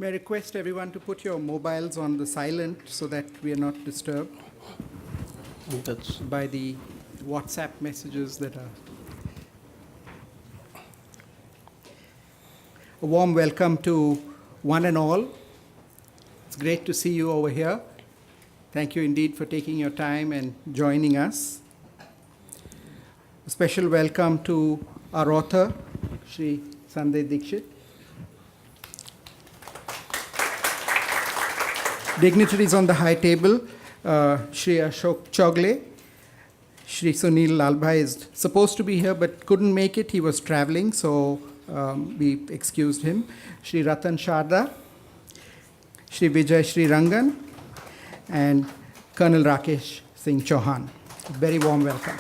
May I request everyone to put your mobiles on the silent so that we are not disturbed by the WhatsApp messages that are. A warm welcome to one and all. It's great to see you over here. Thank you indeed for taking your time and joining us. A special welcome to our author, Shri Sanjay Dikshit. Dignitaries on the high table, Shri Ashok Chogle. Shri Sunil Lalbhai is supposed to be here but couldn't make it. He was traveling, so we excused him. Shri Ratan Sharda, Shri Vijay Shri Rangan, and Colonel Rakesh Singh Chauhan. Very warm welcome.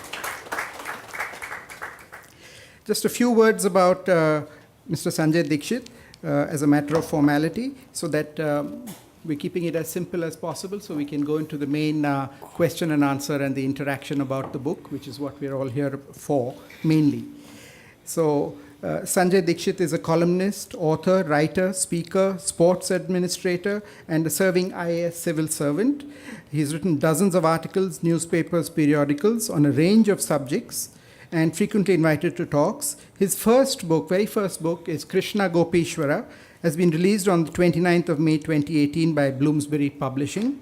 Just a few words about Mr. Sanjay Dikshit as a matter of formality, so that we're keeping it as simple as possible so we can go into the main question and answer and the interaction about the book, which is what we're all here for, mainly. So Sanjay Dikshit is a columnist, author, writer, speaker, sports administrator, and a serving IAS civil servant. He's written dozens of articles, newspapers, periodicals on a range of subjects, and frequently invited to talks. His very first book is Krishna Gopeshvara, has been released on the 29th of May 2018 by Bloomsbury Publishing.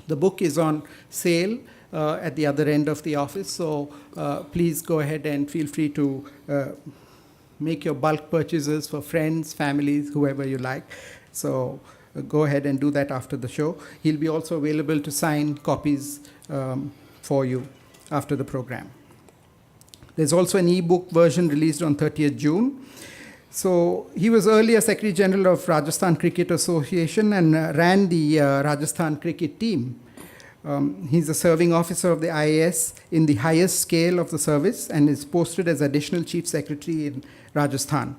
The book is on sale at the other end of the office, so please go ahead and feel free to make your bulk purchases for friends, families, whoever you like. So go ahead and do that after the show. He'll be also available to sign copies for you after the program. There's also an e-book version released on 30th June. So he was earlier Secretary General of Rajasthan Cricket Association and ran the Rajasthan cricket team. He's a serving officer of the IAS in the highest scale of the service and is posted as Additional Chief Secretary in Rajasthan.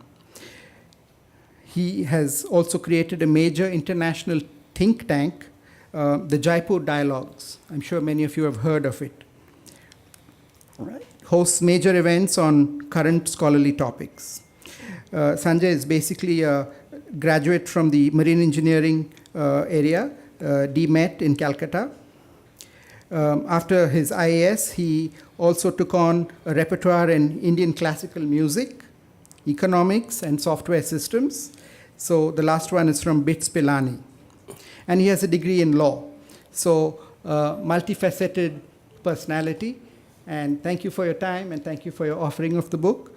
He has also created a major international think tank, the Jaipur Dialogues. I'm sure many of you have heard of it. Right. Hosts major events on current scholarly topics. Sanjay is basically a graduate from the marine engineering area, DMet in Calcutta. After his IAS, he also took on a repertoire in Indian classical music, economics, and software systems. So the last one is from BITS Pilani. And he has a degree in law. So multifaceted personality. And thank you for your time, and thank you for your offering of the book,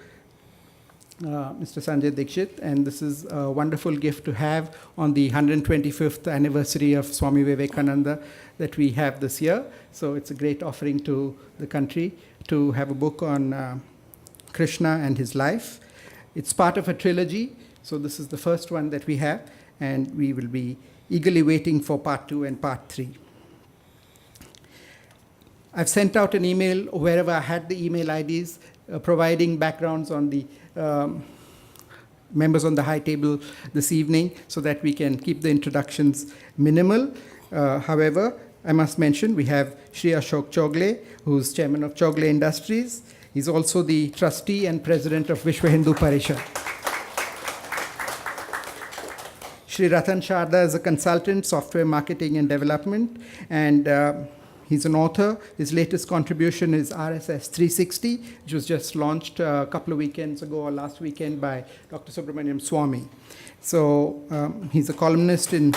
Mr. Sanjay Dikshit. And this is a wonderful gift to have on the 125th anniversary of Swami Vivekananda that we have this year. So it's a great offering to the country to have a book on Krishna and his life. It's part of a trilogy, so this is the first one that we have, and we will be eagerly waiting for part 2 and part 3. I've sent out an email wherever I had the email IDs, providing backgrounds on the members on the high table this evening so that we can keep the introductions minimal. However, I must mention we have Shri Ashok Chogle, who's chairman of Chogle Industries. He's also the trustee and president of Vishwa Hindu Parishad. Shri Ratan Sharda is a consultant, software marketing and development, and he's an author. His latest contribution is RSS 360, which was just launched a couple of weekends ago or last weekend by Dr. Subramaniam Swami. So he's a columnist in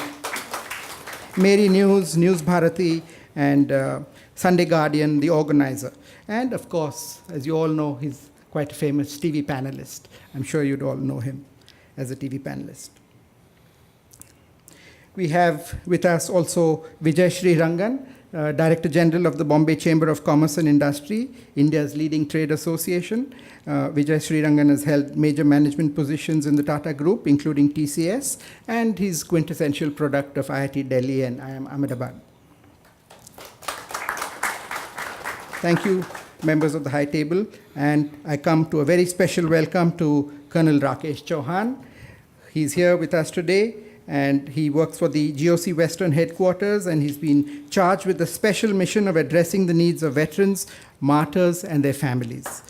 Mary News, News Bharati, and Sunday Guardian, The Organizer. And of course, as you all know, he's quite a famous TV panelist. I'm sure you'd all know him as a TV panelist. We have with us also Vijay Shri Rangan, Director General of the Bombay Chamber of Commerce and Industry, India's leading trade association. Vijay Shri Rangan has held major management positions in the Tata Group, including TCS, and he's quintessential product of IIT Delhi and IIM Ahmedabad. Thank you, members of the high table, and I come to a very special welcome to Colonel Rakesh Chauhan. He's here with us today, and he works for the GOC Western headquarters, and he's been charged with the special mission of addressing the needs of veterans, martyrs, and their families.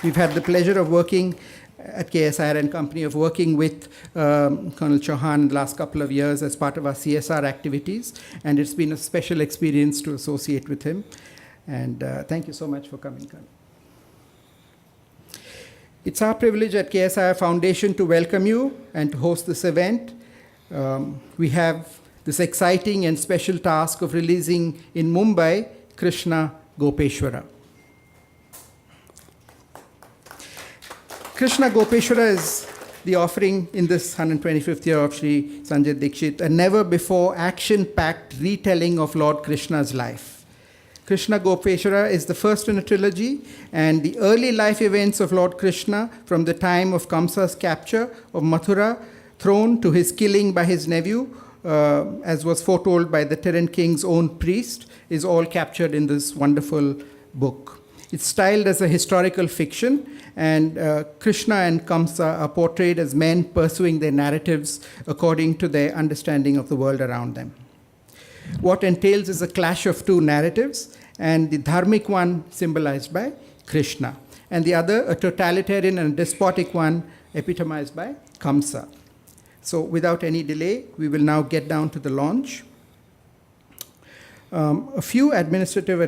We've had the pleasure of working at KSR and Company of working with Colonel Chauhan in the last couple of years as part of our CSR activities, and it's been a special experience to associate with him. And thank you so much for coming, Colonel. It's our privilege at KSR Foundation to welcome you and to host this event. We have this exciting and special task of releasing in Mumbai Krishna Gopeshvara. Krishna Gopeshvara is the offering in this 125th year of Sri Sanjay Dikshit, a never-before action-packed retelling of Lord Krishna's life. Krishna Gopeshvara is the first in a trilogy, and the early life events of Lord Krishna from the time of Kamsa's capture of Mathura throne to his killing by his nephew, as was foretold by the tyrant king's own priest, is all captured in this wonderful book. It's styled as a historical fiction, and Krishna and Kamsa are portrayed as men pursuing their narratives according to their understanding of the world around them. What entails is a clash of two narratives, and the dharmic one symbolized by Krishna, and the other a totalitarian and despotic one epitomized by Kamsa. So without any delay, we will now get down to the launch. A few administrative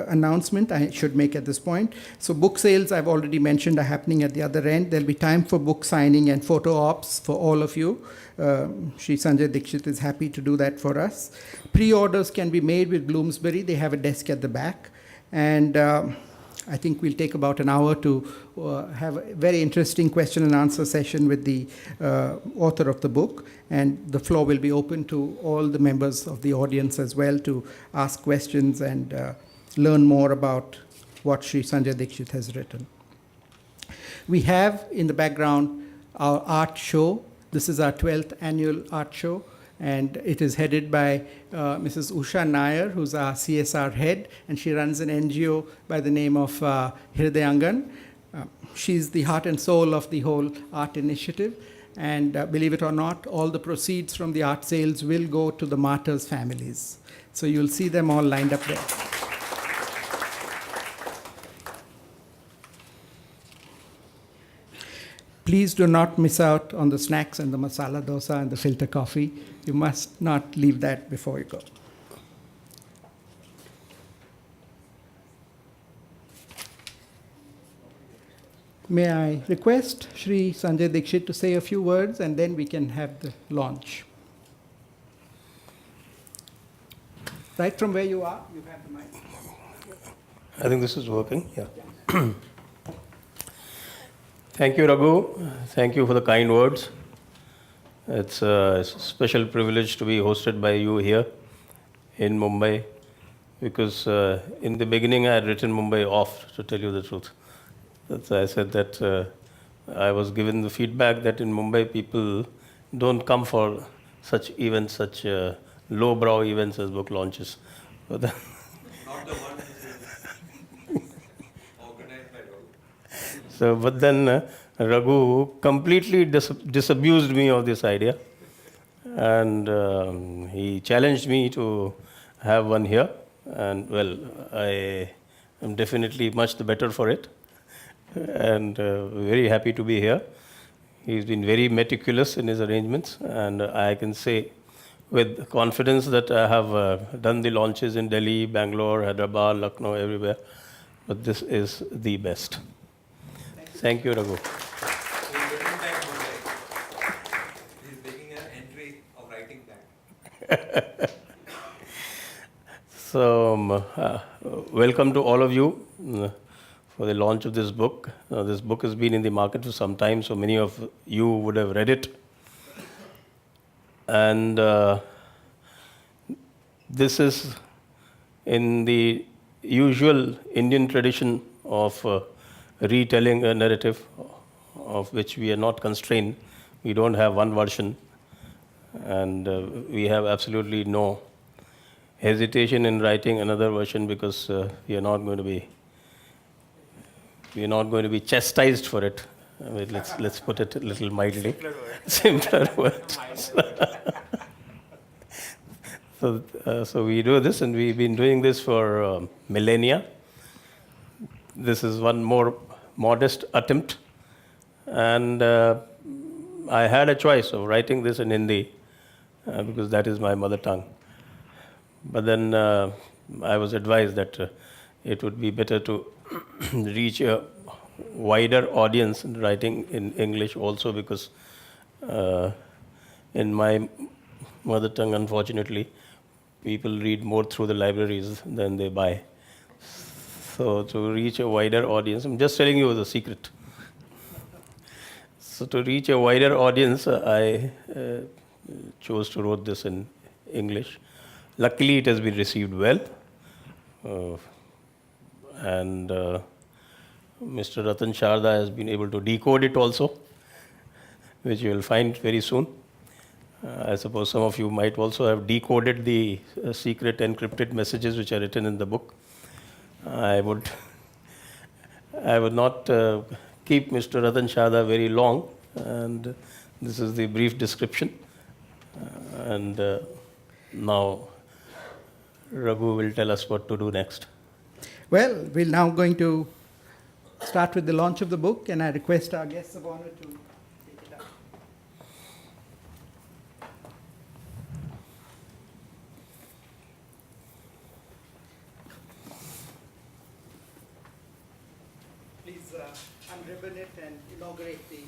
announcements I should make at this point. So book sales, I've already mentioned, are happening at the other end. There'll be time for book signing and photo ops for all of you. Sri Sanjay Dikshit is happy to do that for us. Pre-orders can be made with Bloomsbury. They have a desk at the back. And I think we'll take about an hour to have a very interesting question and answer session with the author of the book. And the floor will be open to all the members of the audience as well to ask questions and learn more about what Sri Sanjay Dikshit has written. We have in the background our art show. This is our 12th annual art show, and it is headed by Mrs. Usha Nair, who's our CSR head, and she runs an NGO by the name of Hirdayangan. She's the heart and soul of the whole art initiative, and believe it or not, all the proceeds from the art sales will go to the martyrs' families. So you'll see them all lined up there. Please do not miss out on the snacks and the masala dosa and the filter coffee. You must not leave that before you go. May I request Sri Sanjay Dikshit to say a few words, and then we can have the launch. Right from where you are, you have the mic. I think this is working, yeah. Thank you, Raghu. Thank you for the kind words. It's a special privilege to be hosted by you here in Mumbai, because in the beginning I had written Mumbai off, to tell you the truth. I said that I was given the feedback that in Mumbai people don't come for such events, such lowbrow events as book launches. Not the one organized by Raghu. So, but then Raghu completely disabused me of this idea, and he challenged me to have one here, and well, I am definitely much the better for it, and very happy to be here. He's been very meticulous in his arrangements, and I can say with confidence that I have done the launches in Delhi, Bangalore, Hyderabad, Lucknow, everywhere, but this is the best. Thank you, Raghu. He's making an entry of writing back. So, welcome to all of you for the launch of this book. This book has been in the market for some time, so many of you would have read it. And this is in the usual Indian tradition of retelling a narrative of which we are not constrained. We don't have one version, and we have absolutely no hesitation in writing another version, because we are not going to be chastised for it. I mean, let's put it a little mildly. Simpler words. So we do this, and we've been doing this for millennia. This is one more modest attempt, And I had a choice of writing this in Hindi because that is my mother tongue. But then I was advised that it would be better to reach a wider audience writing in English also, because in my mother tongue, unfortunately, people read more through the libraries than they buy. So to reach a wider audience, I'm just telling you the secret. So to reach a wider audience, I chose to write this in English. Luckily, it has been received well. And Mr. Ratan Sharda has been able to decode it also, which you will find very soon. I suppose some of you might also have decoded the secret encrypted messages which are written in the book. I would not keep Mr. Ratan Sharda very long, and this is the brief description. And now Raghu will tell us what to do next. Well, we're now going to start with the launch of the book, and I request our guests of honor to take it up. Please unribbon it and inaugurate the...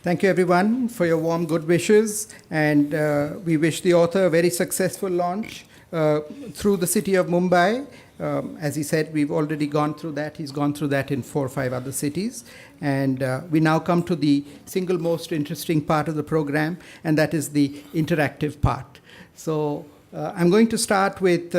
Thank you, everyone, for your warm good wishes, and we wish the author a very successful launch through the city of Mumbai. As he said, we've already gone through that. He's gone through that in 4 or 5 other cities. And we now come to the single most interesting part of the program, and that is the interactive part. So I'm going to start with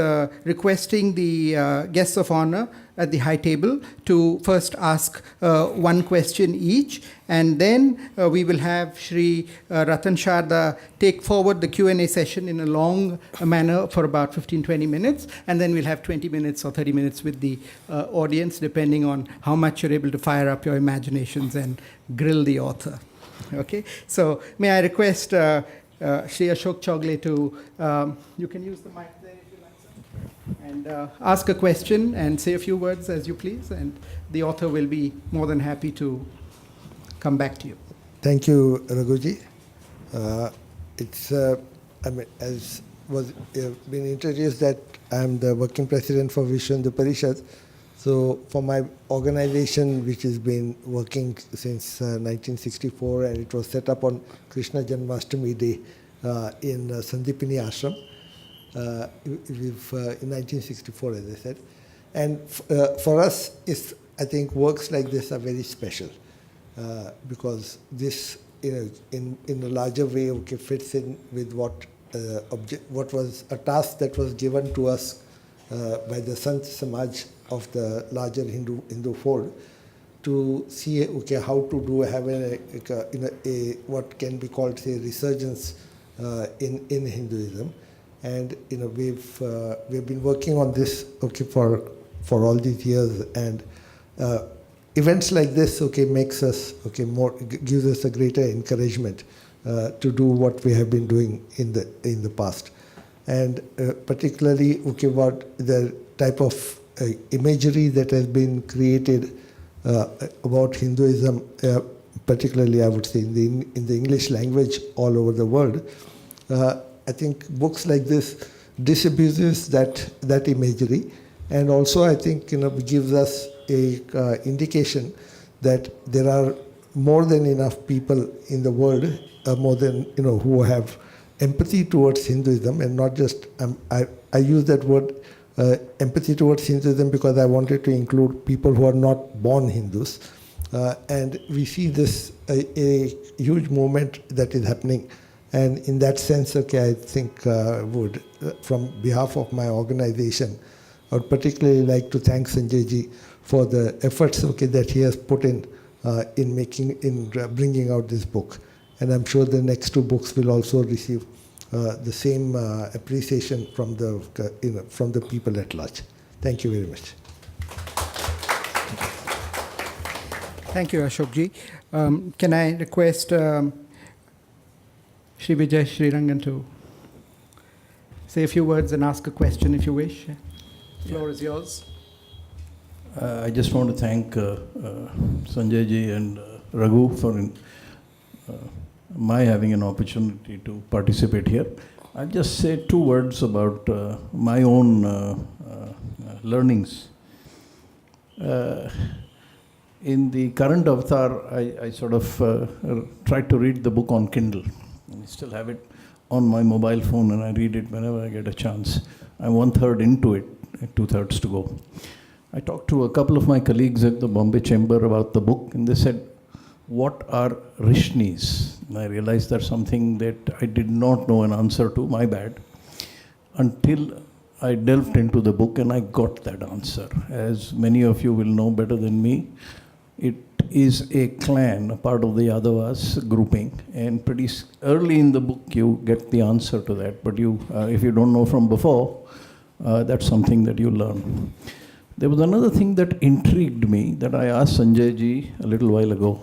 requesting the guests of honor at the high table to first ask one question each, and then we will have Shri Ratan Sharda take forward the Q&A session in a long manner for about 15-20 minutes, and then we'll have 20 minutes or 30 minutes with the audience, depending on how much you're able to fire up your imaginations and grill the author. Okay, so may I request Shri Ashok Chogle to, you can use the mic there if you like, sir, and ask a question and say a few words as you please, and the author will be more than happy to come back to you. Thank you, Raghuji. It's, as was been introduced, that I'm the working president for Vishwa Hindu Parishad. So for my organization, which has been working since 1964, and it was set up on Krishna Janmashtami Day in Sandipini Ashram in 1964, as I said. And for us, I think works like this are very special because this, in a larger way, fits in with what was a task that was given to us by the Sant Samaj of the larger Hindu fold, to see how to have a what can be called, say, resurgence in Hinduism. And we've been working on this for all these years, and events like this makes us gives us a greater encouragement to do what we have been doing in the past, and particularly about the type of imagery that has been created about Hinduism, particularly I would say in the English language all over the world. I think books like this disabuses that imagery, and also I think gives us a indication that there are more than enough people in the world, more than who have empathy towards Hinduism, and not just I use that word empathy towards Hinduism because I wanted to include people who are not born Hindus, and we see this a huge movement that is happening. And in that sense, I think would, from behalf of my organization, I would particularly like to thank Sanjay ji for the efforts that he has put in bringing out this book. And I'm sure the next two books will also receive the same appreciation from the people at large. Thank you very much. Thank you, Ashok ji. Can I request Shri Vijay Srirangan to say a few words and ask a question if you wish? The floor is yours. I just want to thank Sanjay ji and Raghu for my having an opportunity to participate here. I'll just say two words about my own learnings. In the current avatar, I sort of tried to read the book on Kindle. I still have it on my mobile phone and I read it whenever I get a chance. I'm 1/3 into it, 2/3 to go. I talked to a couple of my colleagues at the Bombay Chamber about the book and they said, what are Rishnis? And I realized that's something that I did not know an answer to, my bad, until I delved into the book and I got that answer. As many of you will know better than me, it is a clan, a part of the Yadavas grouping, and pretty early in the book you get the answer to that, but if you don't know from before, that's something that you learn. There was another thing that intrigued me that I asked Sanjay ji a little while ago.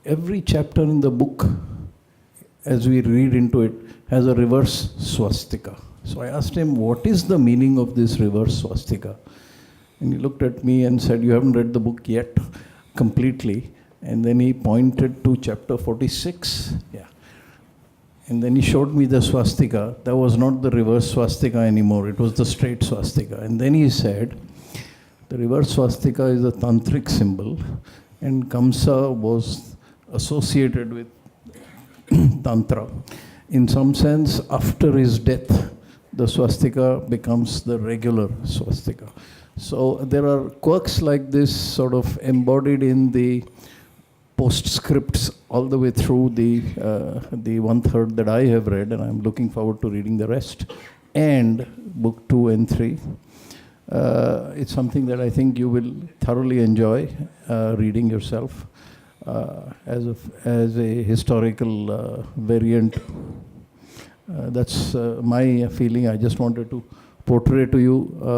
Every chapter in the book, as we read into it, has a reverse swastika. So I asked him, what is the meaning of this reverse swastika? And he looked at me and said, you haven't read the book yet completely. And then he pointed to chapter 46. Yeah. And then he showed me the swastika. That was not the reverse swastika anymore. It was the straight swastika. And then he said, the reverse swastika is a tantric symbol. And Kamsa was associated with Tantra. In some sense, after his death, the swastika becomes the regular swastika. So there are quirks like this sort of embodied in the postscripts all the way through the 1/3 that I have read, and I'm looking forward to reading the rest, and book 2 and 3. It's something that I think you will thoroughly enjoy reading yourself as a historical variant. That's my feeling. I just wanted to portray to you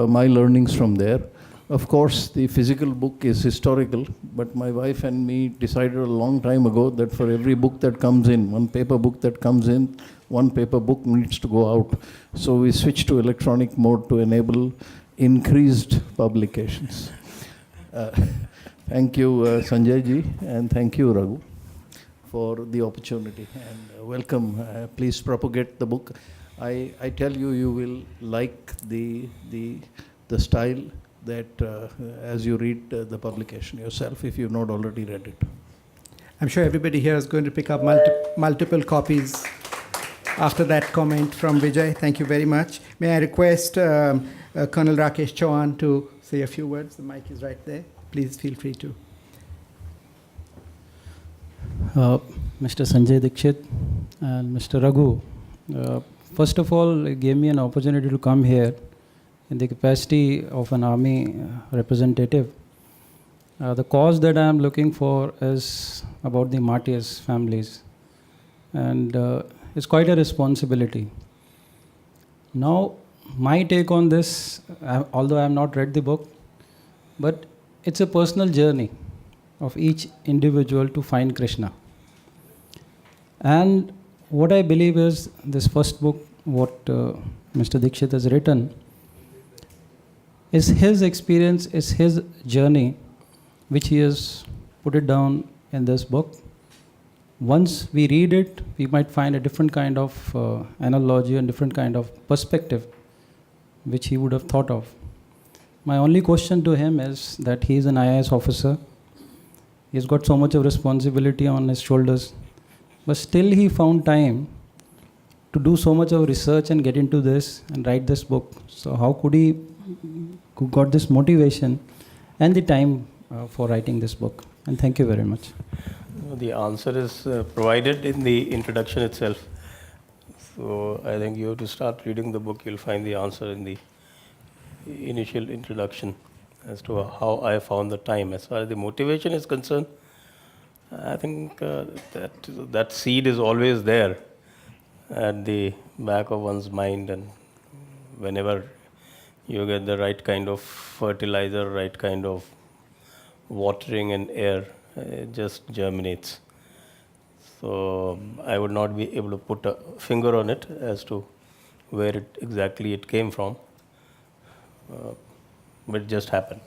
my learnings from there. Of course, the physical book is historical, but my wife and me decided a long time ago that for every book that comes in, one paper book that comes in, one paper book needs to go out. So we switched to electronic mode to enable increased publications. Thank you, Sanjay ji, and thank you, Raghu, for the opportunity. And welcome. Please propagate the book. I tell you, you will like the style that as you read the publication yourself, if you've not already read it. I'm sure everybody here is going to pick up multiple copies after that comment from Vijay. Thank you very much. May I request Colonel Rakesh Chauhan to say a few words? The mic is right there. Please feel free to. Mr. Sanjay Dikshit and Mr. Raghu, first of all, it gave me an opportunity to come here in the capacity of an army representative. The cause that I am looking for is about the martyrs' families, and it's quite a responsibility. Now, my take on this, although I have not read the book, but it's a personal journey of each individual to find Krishna. And what I believe is this first book, what Mr. Dikshit has written, is his experience, is his journey, which he has put it down in this book. Once we read it, we might find a different kind of analogy and different kind of perspective, which he would have thought of. My only question to him is that he is an IAS officer. He's got so much of responsibility on his shoulders, but still he found time to do so much of research and get into this and write this book. So how could he got this motivation and the time for writing this book? And thank you very much. The answer is provided in the introduction itself. So I think you have to start reading the book. You'll find the answer in initial introduction as to how I found the time. As far as the motivation is concerned, I think that seed is always there at the back of one's mind, and whenever you get the right kind of fertilizer, right kind of watering and air, it just germinates. So I would not be able to put a finger on it as to where exactly it came from, but it just happened.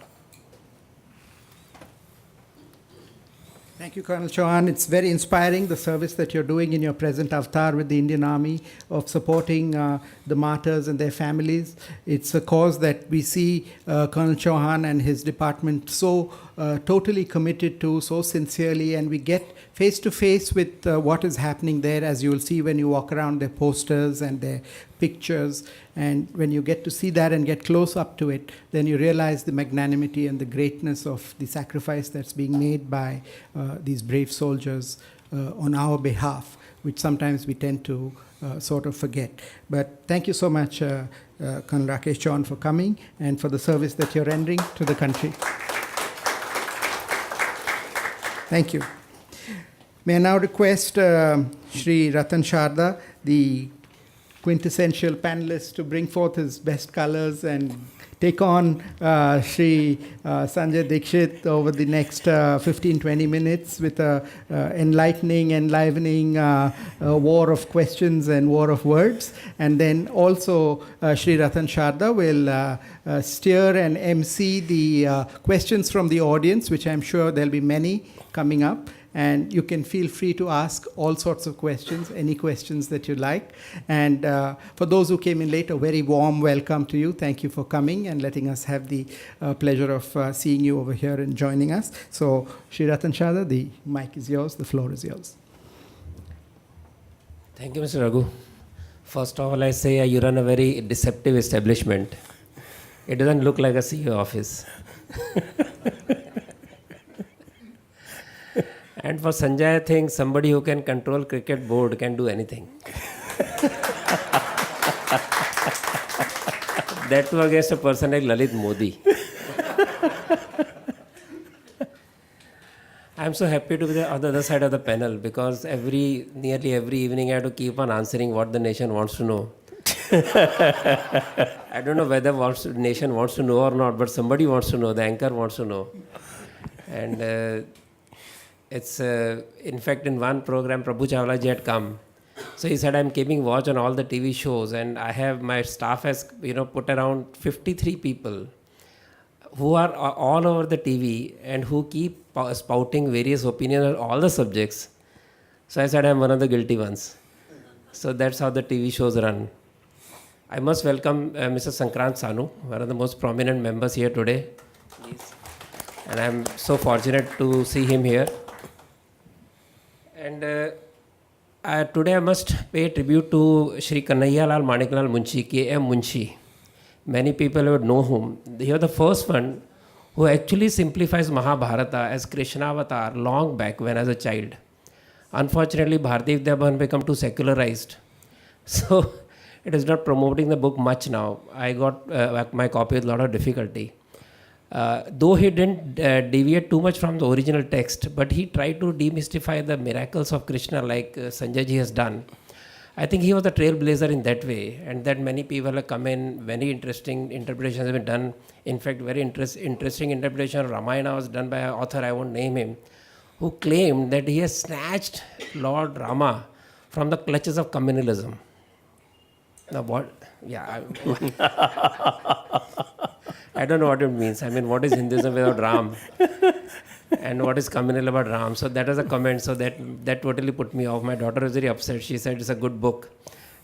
Thank you, Colonel Chauhan. It's very inspiring, the service that you're doing in your present avatar with the Indian Army, of supporting the martyrs and their families. It's a cause that we see Colonel Chauhan and his department so totally committed to, so sincerely, and we get face to face with what is happening there, as you will see when you walk around their posters and their pictures. And when you get to see that and get close up to it, then you realize the magnanimity and the greatness of the sacrifice that's being made by these brave soldiers on our behalf, which sometimes we tend to sort of forget. But thank you so much, Colonel Rakesh Chauhan, for coming and for the service that you're rendering to the country. Thank you. May I now request Shri Ratan Sharda, the quintessential panelist, to bring forth his best colors and take on Shri Sanjay Dikshit over the next 15-20 minutes with a enlightening, enlivening war of questions and war of words. And then also Shri Ratan Sharda will steer and MC the questions from the audience, which I'm sure there'll be many coming up. And you can feel free to ask all sorts of questions, any questions that you like. And for those who came in late, a very warm welcome to you. Thank you for coming and letting us have the pleasure of seeing you over here and joining us. So, Shri Ratan Sharda, the mic is yours, the floor is yours. Thank you, Mr. Raghu. First of all, I say you run a very deceptive establishment. It doesn't look like a CEO office. And for Sanjay, I think somebody who can control cricket board can do anything. That too against a person like Lalit Modi. I'm so happy to be on the other side of the panel, because nearly every evening I have to keep on answering what the nation wants to know. I don't know whether the nation wants to know or not, but somebody wants to know, the anchor wants to know. And it's, in fact, in one program, Prabhu Chawla ji had come. So he said, I'm keeping watch on all the TV shows, and I have, my staff has, put around 53 people who are all over the TV and who keep spouting various opinions on all the subjects. So I said, I'm one of the guilty ones. So that's how the TV shows run. I must welcome Mr. Sankrant Sanu, one of the most prominent members here today. Please. And I'm so fortunate to see him here. And today I must pay tribute to Shri Kanhaiyalal Maniklal Munshi, K.M. Munshi. Many people would know whom. He was the first one who actually simplifies Mahabharata as Krishna avatar long back when I was a child. Unfortunately, Bharati Vidya become too secularized. So it is not promoting the book much now. I got my copy with a lot of difficulty. Though he didn't deviate too much from the original text, but he tried to demystify the miracles of Krishna like Sanjay ji has done. I think he was a trailblazer in that way, and that many people have come in, very interesting interpretations have been done. In fact, very interesting interpretation of Ramayana was done by an author, I won't name him, who claimed that he has snatched Lord Rama from the clutches of communalism. Now what? Yeah. I don't know what it means. I mean, what is Hinduism without Ram? And what is communal about Ram? So that was a comment. So that totally put me off. My daughter was very upset. She said it's a good book.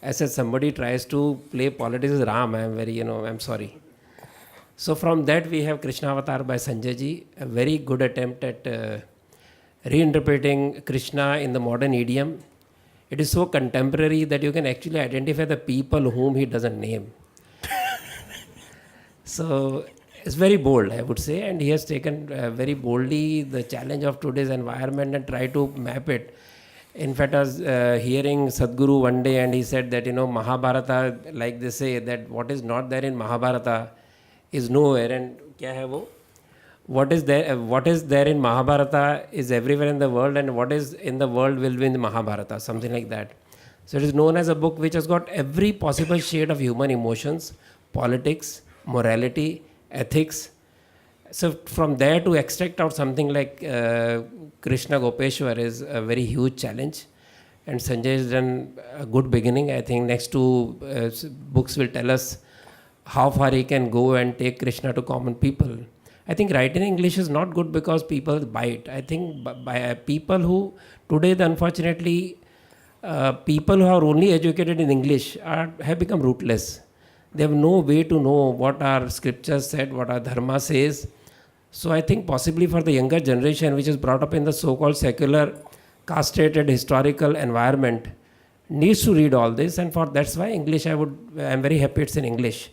I said, somebody tries to play politics with Ram. I'm very, I'm sorry. So from that we have Krishna Avatar by Sanjay ji, a very good attempt at reinterpreting Krishna in the modern idiom. It is so contemporary that you can actually identify the people whom he doesn't name. So it's very bold, I would say, and he has taken very boldly the challenge of today's environment and tried to map it. In fact, I was hearing Sadhguru one day, and he said that, Mahabharata, like they say, that what is not there in Mahabharata is nowhere, and kya hai wo? What is there in Mahabharata is everywhere in the world, and what is in the world will be in the Mahabharata, something like that. So it is known as a book which has got every possible shade of human emotions, politics, morality, ethics. So from there to extract out something like Krishna Gopeshvara is a very huge challenge. And Sanjay has done a good beginning. I think next two books will tell us how far he can go and take Krishna to common people. I think writing in English is not good because people bite. I think by people who today, unfortunately, people who are only educated in English have become rootless. They have no way to know what our scriptures said, what our dharma says. So I think possibly for the younger generation, which is brought up in the so-called secular, castrated historical environment, needs to read all this, and for that's why English. I'm very happy it's in English.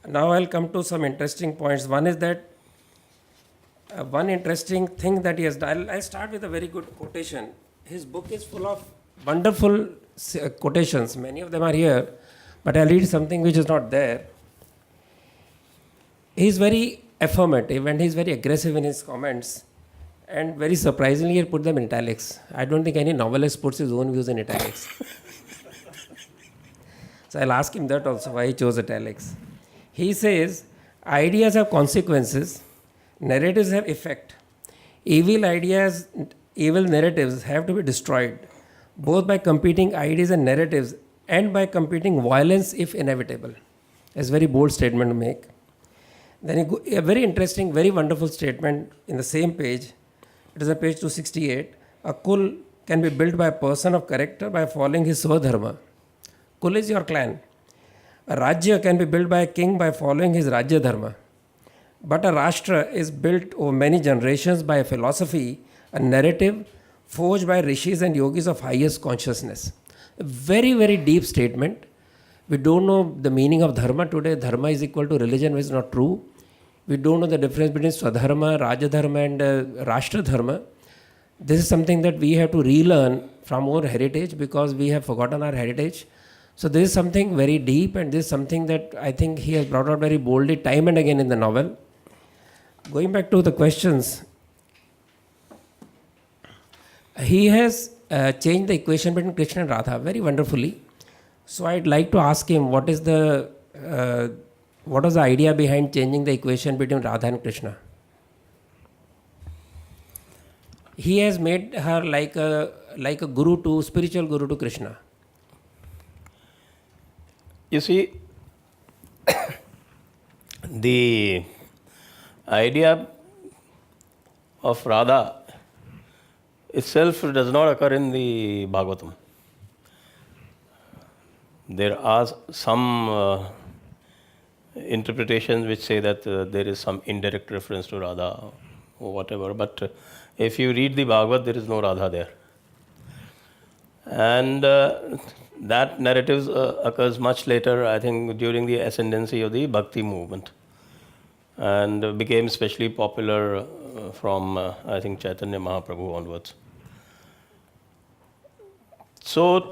Now I'll come to some interesting points. One is that one interesting thing that he has done. I'll start with a very good quotation. His book is full of wonderful quotations. Many of them are here, but I'll read something which is not there. He's very affirmative and he's very aggressive in his comments, and very surprisingly he put them in italics. I don't think any novelist puts his own views in italics. So I'll ask him that also, why he chose italics. He says, ideas have consequences, narratives have effect. Evil ideas, evil narratives have to be destroyed, both by competing ideas and narratives and by competing violence if inevitable. It's a very bold statement to make. Then a very interesting, very wonderful statement in the same page. It is on page 268. A kul can be built by a person of character by following his swadharma. Kul is your clan. A rajya can be built by a king by following his rajya dharma. But a rashtra is built over many generations by a philosophy, a narrative forged by rishis and yogis of highest consciousness. A very, very deep statement. We don't know the meaning of dharma today. Dharma is equal to religion, which is not true. We don't know the difference between swadharma, rajadharma and rashtra dharma. This is something that we have to relearn from our heritage because we have forgotten our heritage. So this is something very deep, and this is something that I think he has brought out very boldly time and again in the novel. Going back to the questions, he has changed the equation between Krishna and Radha very wonderfully. So I'd like to ask him what was the idea behind changing the equation between Radha and Krishna. He has made her like a spiritual guru to Krishna. You see, the idea of Radha itself does not occur in the Bhagavatam. There are some interpretations which say that there is some indirect reference to Radha or whatever, but if you read the Bhagavad, there is no Radha there. And that narrative occurs much later, I think, during the ascendancy of the Bhakti movement, and became especially popular from, I think, Chaitanya Mahaprabhu onwards. So